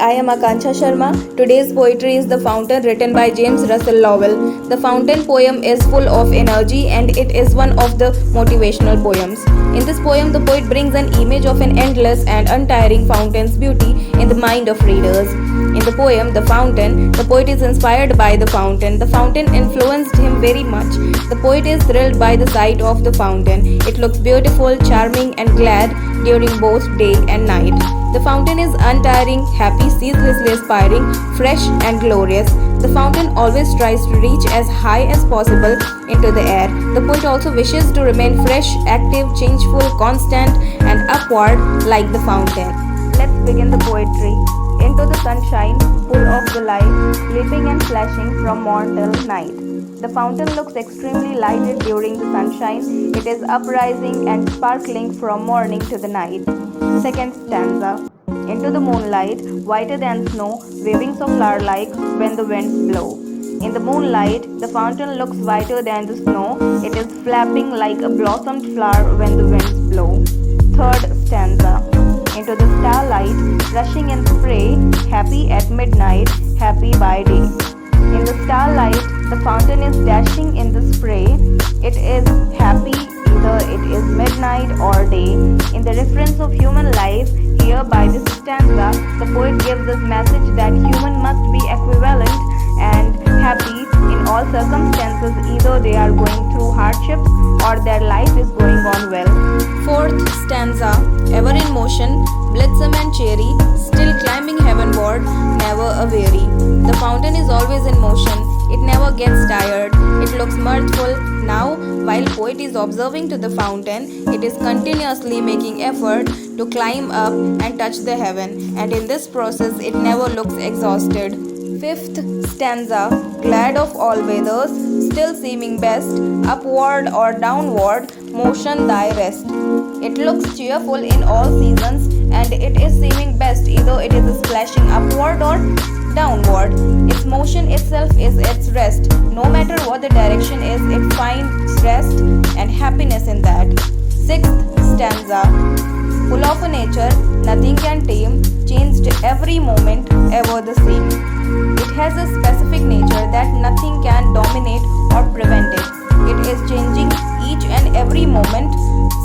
I am Akanksha Sharma. Today's poetry is The Fountain, written by James Russell Lowell. The Fountain poem is full of energy and it is one of the motivational poems. In this poem, the poet brings an image of an endless and untiring fountain's beauty in the mind of readers. In the poem, The Fountain, the poet is inspired by the fountain. The fountain influenced him very much. The poet is thrilled by the sight of the fountain. It looks beautiful, charming, and glad during both day and night. The fountain is untiring, happy, ceaselessly aspiring, fresh, and glorious. The fountain always tries to reach as high as possible into the air. The poet also wishes to remain fresh, active, changeful, constant, and upward like the fountain. Let's begin the poetry. Into the sunshine, full of the light, leaping and flashing from morn till night. The fountain looks extremely lighted during the sunshine. It is uprising and sparkling from morning to the night. Second stanza. Into the moonlight, whiter than snow, wavings of flower-like when the winds blow. In the moonlight, the fountain looks whiter than the snow. It is flapping like a blossomed flower when the winds blow. Third stanza. Into the starlight, rushing in spray, happy at midnight, happy by day. In the starlight, the fountain is dashing in the spray. It is happy either it is midnight or day. In the reference of human life, here by this stanza, the poet gives us message that human must be equivalent and happy in all circumstances, either they are going through hardships or their life is going on well. Fourth stanza. Ever in motion, blithesome and cheery, still climbing heavenward, never a weary. The fountain is always in motion. It never gets tired. It looks mirthful. Now, while poet is observing to the fountain, it is continuously making effort to climb up and touch the heaven. And in this process, it never looks exhausted. Fifth stanza. Glad of all weathers, still seeming best, upward or downward, motion thy rest. It looks cheerful in all seasons and it is seeming best, either it is splashing upward or downward. Its motion itself is its rest. No matter what the direction is, it finds rest and happiness in that. Sixth stanza. Full of a nature nothing can tame, changed every moment, ever the same. It has a specific nature that nothing can dominate or prevent it. It is changing each and every moment,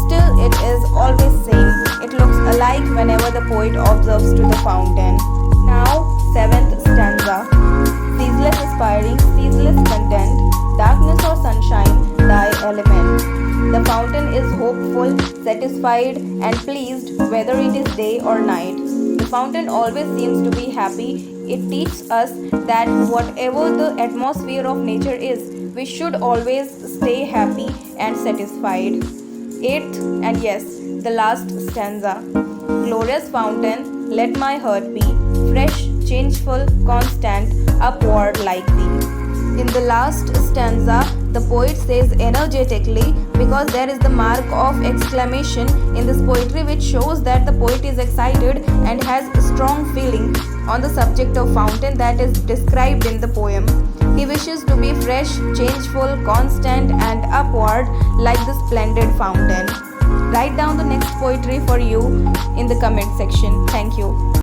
still it is always same. It looks alike whenever the poet observes to the fountain. Now, seventh stanza. Ceaseless aspiring, ceaseless content, darkness or sunshine, thy element. The fountain is hopeful, satisfied, and pleased whether it is day or night. The fountain always seems to be happy. It teaches us that whatever the atmosphere of nature is, we should always stay happy and satisfied. Eighth, and yes, the last stanza. Glorious fountain, let my heart be fresh, changeful, constant, upward like thee. In the last stanza, the poet says energetically because there is the mark of exclamation in this poetry which shows that the poet is excited and has a strong feeling on the subject of fountain that is described in the poem. He wishes to be fresh, changeful, constant, and upward like the splendid fountain. Write down the next poetry for you in the comment section. Thank you.